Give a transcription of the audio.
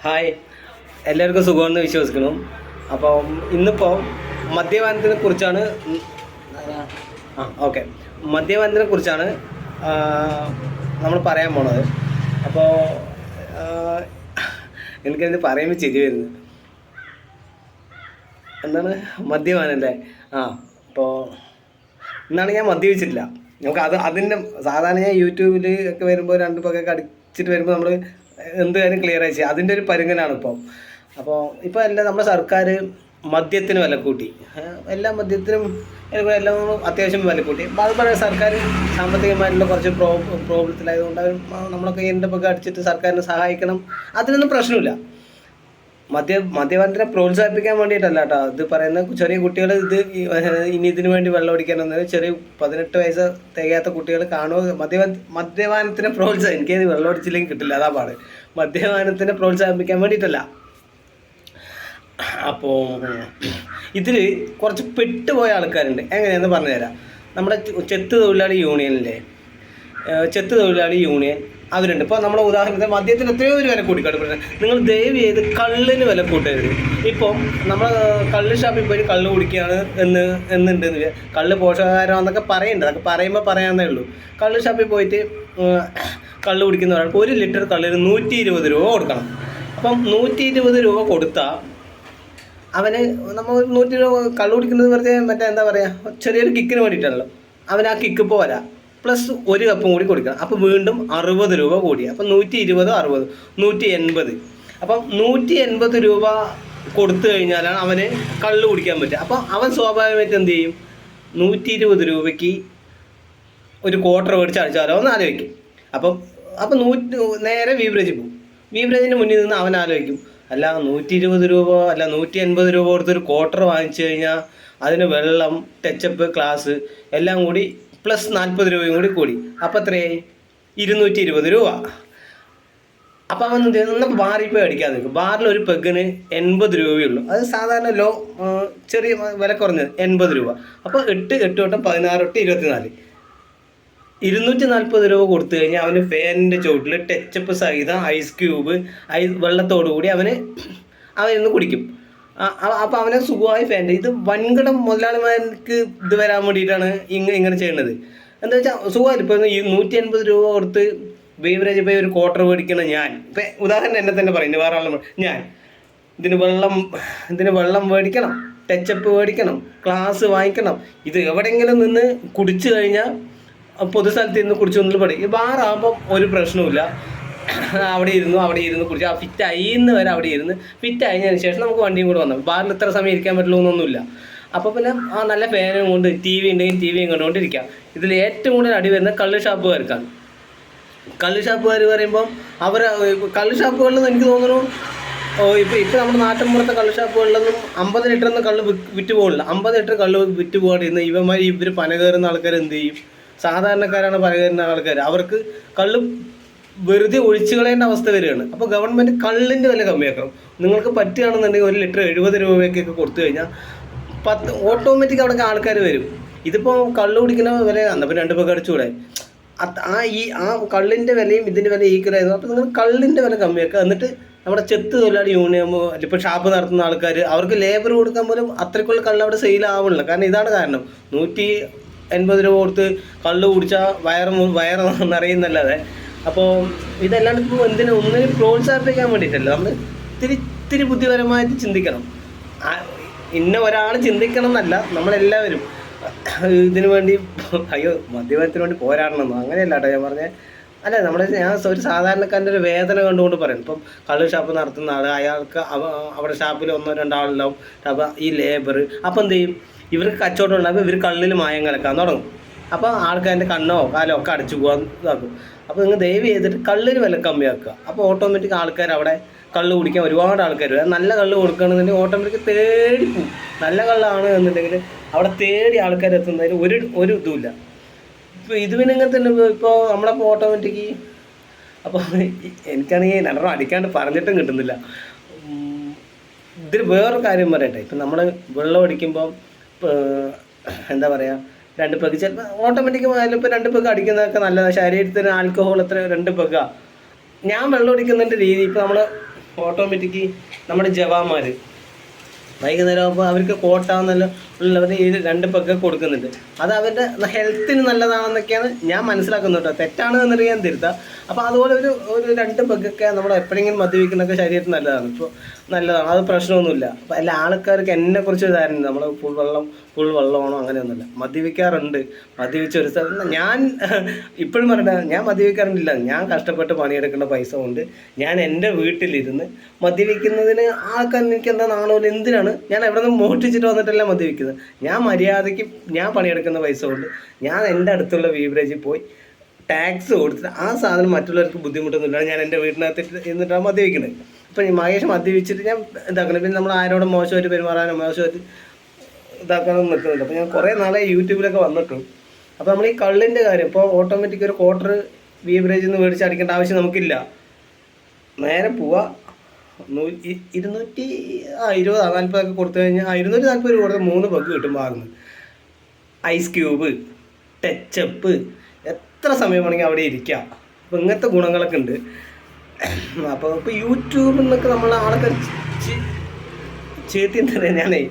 Hi, എല്ലാവർക്കും സുഖമെന്ന് വിശ്വസിക്കുന്നു. അപ്പോൾ ഇന്നിപ്പോൾ മദ്യപാനത്തിനെ കുറിച്ചാണ് ഓക്കെ മദ്യപാനത്തിനെ കുറിച്ചാണ് നമ്മൾ പറയാൻ പോണത്. അപ്പോൾ എനിക്കതിന് പറയുമ്പോൾ ചിരി വരുന്നത് എന്താണ് മദ്യപാനല്ലേ. അപ്പോൾ ഇന്നാണ് ഞാൻ മദ്യപിച്ചിട്ടില്ല. നമുക്ക് അതിൻ്റെ സാധാരണ ഞാൻ യൂട്യൂബിൽ ഒക്കെ വരുമ്പോൾ രണ്ട് പക്കൊക്കെ അടിച്ചിട്ട് വരുമ്പോൾ നമ്മൾ എന്ത് കാര്യം ക്ലിയർ ആയി ചെയ്യും. അതിൻ്റെ ഒരു പരുങ്ങനാണ് ഇപ്പം. അപ്പോൾ ഇപ്പോൾ എല്ലാം നമ്മുടെ സർക്കാർ മദ്യത്തിന് വില കൂട്ടി, എല്ലാ മദ്യത്തിനും എല്ലാം അത്യാവശ്യം വില കൂട്ടി. അപ്പോൾ അത് പറയാം, സർക്കാർ സാമ്പത്തികമായിട്ടുള്ള കുറച്ച് പ്രോബ്ലത്തിലായതുകൊണ്ട് അവർ നമ്മളൊക്കെ ഇതിൻ്റെ പക്കം അടിച്ചിട്ട് സർക്കാരിനെ സഹായിക്കണം. അതിനൊന്നും പ്രശ്നമില്ല. മദ്യപാനത്തിനെ പ്രോത്സാഹിപ്പിക്കാൻ വേണ്ടിയിട്ടല്ല കേട്ടോ ഇത് പറയുന്നത്. ചെറിയ കുട്ടികൾ ഇനി ഇതിനു വേണ്ടി വെള്ളം അടിക്കാനൊന്നും, ചെറിയ 18 വയസ്സ് തികയാത്ത കുട്ടികൾ കാണുക മദ്യപാനത്തിനെ എനിക്കത് വെള്ളം അടിച്ചില്ലെങ്കിൽ കിട്ടില്ല, അതാ പാട്. മദ്യപാനത്തിനെ പ്രോത്സാഹിപ്പിക്കാൻ വേണ്ടിയിട്ടല്ല. അപ്പോൾ ഇതിൽ കുറച്ച് പെട്ടുപോയ ആൾക്കാരുണ്ട്. എങ്ങനെയാണെന്ന് പറഞ്ഞുതരാം. നമ്മുടെ ചെത്ത് തൊഴിലാളി യൂണിയനിലെ യൂണിയൻ അവരുണ്ട്. ഇപ്പോൾ നമ്മുടെ ഉദാഹരണത്തിന് മദ്യത്തിന് എത്രയോ ഒരു വില കൂട്ടിക്കാട്ട്. നിങ്ങൾ ദയവ് ചെയ്ത് കള്ളിന് വില കൂട്ടരുത്. ഇപ്പം നമ്മൾ കള്ള് ഷാപ്പിൽ പോയി കള്ള് കുടിക്കുകയാണ് എന്നുണ്ടെന്ന് കള്ള് പോഷകാഹാരമെന്നൊക്കെ പറയുന്നുണ്ട്. അതൊക്കെ പറയുമ്പോൾ പറയാവുന്നേ ഉള്ളൂ. കള്ള് ഷാപ്പിൽ പോയിട്ട് കള്ള് കുടിക്കുന്ന ഒരാൾക്ക് 1 ലിറ്റർ കള്ളിന് 120 രൂപ കൊടുക്കണം. അപ്പം 120 രൂപ കൊടുത്താൽ അവന് നമ്മൾ 100 രൂപ കള്ള് കുടിക്കുന്നത് വെറുതെ എന്താ പറയുക, ചെറിയൊരു കിക്കിന് വേണ്ടിയിട്ടാണല്ലോ. അവൻ ആ കിക്ക് പോരാ, പ്ലസ് 1 കപ്പും കൂടി കൊടുക്കണം. അപ്പോൾ വീണ്ടും 60 രൂപ കൂടി. അപ്പം 120, 60, 180. അപ്പം 180 രൂപ കൊടുത്തു കഴിഞ്ഞാലാണ് അവന് കള്ള് കുടിക്കാൻ പറ്റുക. അപ്പം അവൻ സ്വാഭാവികമായിട്ട് എന്ത് ചെയ്യും? 120 രൂപയ്ക്ക് ഒരു ക്വാർട്ടർ മേടിച്ച് അടിച്ചാലോ എന്ന് ആലോചിക്കും. അപ്പം നേരെ ബീവറേജിൽ പോകും. ബീവറേജിൻ്റെ മുന്നിൽ നിന്ന് അവൻ ആലോചിക്കും, അല്ല 120 രൂപ അല്ല 180 രൂപ കൊടുത്തൊരു ക്വാർട്ടർ വാങ്ങിച്ചു കഴിഞ്ഞാൽ അതിന് വെള്ളം, ടച്ചപ്പ്, ക്ലാസ് എല്ലാം കൂടി പ്ലസ് 40 രൂപയും കൂടി. അപ്പോൾ എത്രയായി? 220 രൂപ. അപ്പോൾ അവൻ എന്ത് ചെയ്യുന്നു? നമ്മൾ ബാറിൽ പോയി അടിക്കാൻ നിൽക്കും. ബാറിൽ ഒരു പെഗ്ഗിന് 80 രൂപയുള്ളൂ. അത് സാധാരണ ചെറിയ വില കുറഞ്ഞത് 80 രൂപ. അപ്പോൾ 8 തൊട്ട് 16 തൊട്ട് 24, 240 രൂപ കൊടുത്തു കഴിഞ്ഞാൽ അവന് ഫാനിൻ്റെ ചുവട്ടിൽ ടച്ചപ്പ് സഹിതം ഐസ് ക്യൂബ് വെള്ളത്തോടു കൂടി അവനിന്ന് കുടിക്കും. അപ്പോൾ അവനെ സുഖമായി ഫാൻ്റെ. ഇത് വൻകിട മുതലാളിമാർക്ക് ഇത് വരാൻ വേണ്ടിയിട്ടാണ് ഇങ്ങനെ ചെയ്യുന്നത്. എന്താ വെച്ചാൽ സുഖമായിട്ട് ഇപ്പോൾ 180 രൂപ കൊടുത്ത് ബീവറേജ് പോയി ഒരു ക്വാർട്ടർ മേടിക്കണം. ഞാൻ ഇപ്പം ഉദാഹരണം എന്നെ തന്നെ പറയുന്നത്, വേറെ ആളും ഞാൻ ഇതിന് വെള്ളം മേടിക്കണം, ടച്ചപ്പ് മേടിക്കണം, ക്ലാസ് വാങ്ങിക്കണം. ഇത് എവിടെയെങ്കിലും നിന്ന് കുടിച്ചു കഴിഞ്ഞാൽ പൊതുസ്ഥലത്ത് നിന്ന് കുടിച്ചൊന്നും പഠിക്കും. ഈ ബാറാകുമ്പം ഒരു പ്രശ്നവുമില്ല. അവിടെ ഇരുന്ന് കുടിച്ച് ഫിറ്റായിന്ന് വരെ അവിടെ ഇരുന്ന് ഫിറ്റായതിനു ശേഷം നമുക്ക് വണ്ടിയും കൂടെ വന്നു. ബാറിൽ ഇത്ര സമയം ഇരിക്കാൻ പറ്റുള്ളൂ എന്നൊന്നുമില്ല. അപ്പോൾ പിന്നെ ആ നല്ല ഫാനും കൊണ്ട് TV ഉണ്ടെങ്കിൽ TVയും കണ്ടുകൊണ്ടിരിക്കാം. ഇതിൽ ഏറ്റവും കൂടുതൽ അടി വരുന്നത് കള്ള് ഷാപ്പുകാർക്കാണ്. കള്ള് ഷാപ്പുകാർ പറയുമ്പം കള്ള് ഷാപ്പുകളിൽ എനിക്ക് തോന്നുന്നു ഇപ്പോൾ നമ്മുടെ നാട്ടിൻപുറത്തെ കള്ള് ഷാപ്പുകളിലൊന്നും 50 ലിറ്ററൊന്നും കള്ള് വിറ്റ് പോകില്ല. 50 ലിറ്റർ കള്ള് വിറ്റ് പോകാണ്ടിരുന്ന ഇവർ പന കയറുന്ന ആൾക്കാർ എന്ത് ചെയ്യും? സാധാരണക്കാരാണ് പന കയറുന്ന ആൾക്കാർ. അവർക്ക് കള്ള് വെറുതെ ഒഴിച്ചു കളയേണ്ട അവസ്ഥ വരികയാണ്. അപ്പോൾ ഗവൺമെൻറ് കള്ളിൻ്റെ വില കമ്മിയാക്കണം. നിങ്ങൾക്ക് പറ്റുകയാണെന്നുണ്ടെങ്കിൽ 1 ലിറ്റർ 70 രൂപയ്ക്കൊക്കെ കൊടുത്തു കഴിഞ്ഞാൽ ഓട്ടോമാറ്റിക് അവിടെ ആൾക്കാർ വരും. ഇതിപ്പോൾ കള്ള് കുടിക്കുന്ന വില അപ്പോൾ 2 പേർക്ക് അടിച്ചുകൂടെ? ആ കള്ളിൻ്റെ വിലയും ഇതിൻ്റെ വില ഈക്വലായിരുന്നു. അപ്പോൾ നിങ്ങൾ കള്ളിൻ്റെ വില കമ്മിയാക്കുക. എന്നിട്ട് നമ്മുടെ ചെത്ത് തൊഴിലാളി യൂണിയൻ ഇപ്പോൾ ഷാപ്പ് നടത്തുന്ന ആൾക്കാർ അവർക്ക് ലേബർ കൊടുക്കാൻ പോലും അത്രയ്ക്കുള്ള കള്ള് അവിടെ സെയിലാവുന്നില്ല. കാരണം ഇതാണ് കാരണം. 180 രൂപ കൊടുത്ത് കള്ള് കുടിച്ചാൽ വയറ് നിറയുന്നല്ലാതെ. അപ്പോൾ ഇതെല്ലാം ഇപ്പോൾ ഒന്നിനും പ്രോത്സാഹിപ്പിക്കാൻ വേണ്ടിയിട്ടല്ല. നമ്മൾ ഇത്തിരി ബുദ്ധിപരമായിട്ട് ചിന്തിക്കണം. ഇന്ന ഒരാൾ ചിന്തിക്കണം എന്നല്ല, നമ്മളെല്ലാവരും ഇതിനു വേണ്ടി മദ്യപാനത്തിന് വേണ്ടി പോരാടണമെന്നോ അങ്ങനെയല്ല കേട്ടോ ഞാൻ പറഞ്ഞത്. അല്ല, ഞാൻ ഒരു സാധാരണക്കാരൻ്റെ ഒരു വേദന കണ്ടുകൊണ്ട് പറയും. ഇപ്പം കള്ള് ഷാപ്പ് നടത്തുന്ന ആൾ, അയാൾക്ക് അവിടെ ഷാപ്പിൽ 1-2 ആളുണ്ടാവും. അപ്പോൾ ഈ ലേബർ അപ്പോൾ എന്ത് ചെയ്യും? ഇവർക്ക് കച്ചവടം ഉണ്ടാകുമ്പോൾ ഇവർ കള്ളിൽ മായം കലക്കാൻ തുടങ്ങും. അപ്പോൾ ആൾക്കാരുടെ കണ്ണോ കാലോ ഒക്കെ അടിച്ചു പോകാൻ ഇതാക്കും. അപ്പോൾ നിങ്ങൾ ദയവ് ചെയ്തിട്ട് കള്ളിന് വില കമ്മിയാക്കുക. അപ്പോൾ ഓട്ടോമാറ്റിക് ആൾക്കാർ അവിടെ കള്ള് കുടിക്കാൻ ഒരുപാട് ആൾക്കാർ വരും. നല്ല കള്ള് കൊടുക്കുകയാണെന്നുണ്ടെങ്കിൽ ഓട്ടോമാറ്റിക് തേടി പോവും. നല്ല കള്ളാണ് എന്നുണ്ടെങ്കിൽ അവിടെ തേടി ആൾക്കാർ എത്തുന്നതിന് ഒരു ഇതുമില്ല. ഇപ്പോൾ ഇത് പിന്നെ ഇങ്ങനെ തന്നെ ഇപ്പോൾ നമ്മളപ്പോൾ ഓട്ടോമാറ്റിക്ക്. അപ്പോൾ എനിക്കാണെങ്കിൽ നല്ലോണം അടിക്കാണ്ട് പറഞ്ഞിട്ടും കിട്ടുന്നില്ല. ഇതിൽ വേറൊരു കാര്യം പറയട്ടെ. ഇപ്പം നമ്മൾ വെള്ളം അടിക്കുമ്പോൾ എന്താ പറയുക, 2 പെഗ് ചിലപ്പോൾ ഓട്ടോമാറ്റിക് ആയാലും ഇപ്പോൾ 2 പെഗ് അടിക്കുന്നതൊക്കെ നല്ലതാണ്. ശരീരത്തിന് ആൽക്കഹോൾ എത്ര 2 പെഗ്ഗാണ്. ഞാൻ വെള്ളം അടിക്കുന്നതിൻ്റെ രീതി ഇപ്പോൾ നമ്മൾ ഓട്ടോമാറ്റിക് നമ്മുടെ ജവാന്മാർ വൈകുന്നേരം ആകുമ്പോൾ അവർക്ക് കോട്ടാന്നല്ല ഉള്ളവർ ഈ 2 പെഗ് കൊടുക്കുന്നുണ്ട്. അത് അവരുടെ ഹെൽത്തിന് നല്ലതാണെന്നൊക്കെയാണ് ഞാൻ മനസ്സിലാക്കുന്നത് കേട്ടോ. തെറ്റാണ് എന്നിട്ട് ഞാൻ തിരുത്താം. അപ്പോൾ അതുപോലെ ഒരു 2 പെഗ്ഗൊക്കെ നമ്മൾ എപ്പോഴെങ്കിലും മദ്യപിക്കുന്നതൊക്കെ ശരീരത്തിന് നല്ലതാണ്. ഇപ്പോൾ നല്ലതാണ്, അത് പ്രശ്നമൊന്നുമില്ല. അപ്പോൾ എല്ലാ ആൾക്കാർക്ക് എന്നെക്കുറിച്ച് ധാരണ നമ്മൾ ഫുൾ വെള്ളമാണോ അങ്ങനെയൊന്നുമില്ല. മദ്യപിക്കാറുണ്ട്. മദ്യപിച്ച ഒരു സ്ഥലം ഞാൻ ഇപ്പോഴും പറയണ്ട, ഞാൻ മദ്യപിക്കാറുണ്ടില്ല. ഞാൻ കഷ്ടപ്പെട്ട് പണിയെടുക്കേണ്ട പൈസ കൊണ്ട് ഞാൻ എൻ്റെ വീട്ടിലിരുന്ന് മദ്യപിക്കുന്നതിന് ആൾക്കാർ എനിക്ക് എന്താ നാണമില്ല. എന്തിനാണ് ഞാൻ എവിടെ നിന്ന് മോഷ്ടിച്ചിട്ട് വന്നിട്ടല്ല മദ്യപിക്കുന്നത്. ഞാൻ മര്യാദയ്ക്ക് ഞാൻ പണിയെടുക്കുന്ന പൈസ കൊണ്ട് ഞാൻ എൻ്റെ അടുത്തുള്ള ബീവറേജിൽ പോയി ടാക്സ് കൊടുത്തിട്ട് ആ സാധനം മറ്റുള്ളവർക്ക് ബുദ്ധിമുട്ടൊന്നുമില്ല. ഞാൻ എൻ്റെ വീട്ടിനകത്ത് എന്നിട്ടാണ് മദ്യപിക്കുന്നത്. അപ്പോൾ ഈ മഹേഷ് മദ്യപിച്ചിട്ട് ഞാൻ ഇതാക്കണം. പിന്നെ നമ്മൾ ആരോടും മോശമായിട്ട് പെരുമാറാനോ മോശമായിട്ട് ഇതാക്കാനൊന്നും നിൽക്കുന്നുണ്ട്. അപ്പോൾ ഞാൻ കുറേ നാളെ യൂട്യൂബിലൊക്കെ വന്നിട്ടുണ്ട്. അപ്പോൾ നമ്മൾ ഈ കള്ളിൻ്റെ കാര്യം ഇപ്പോൾ ഓട്ടോമാറ്റിക് ഒരു ക്വാർട്ടർ ബീവറേജിൽ നിന്ന് മേടിച്ച് അടിക്കേണ്ട ആവശ്യം നമുക്കില്ല. നേരെ പോവുക 220-40 കൊടുത്തു കഴിഞ്ഞാൽ 240 രൂപ കൊടുത്ത് 3 പെഗ് കിട്ടും. വാങ്ങുന്നത് ഐസ് ക്യൂബ്, ടച്ചപ്പ്, എത്ര സമയം വേണമെങ്കിൽ അവിടെ ഇരിക്കാം. അപ്പോൾ ഇങ്ങനത്തെ ഗുണങ്ങളൊക്കെ ഉണ്ട്. അപ്പോൾ ഇപ്പോൾ യൂട്യൂബിൽ നിന്നൊക്കെ നമ്മൾ ആൾക്കാർ ചേത്തി തന്നെ ഞാനേ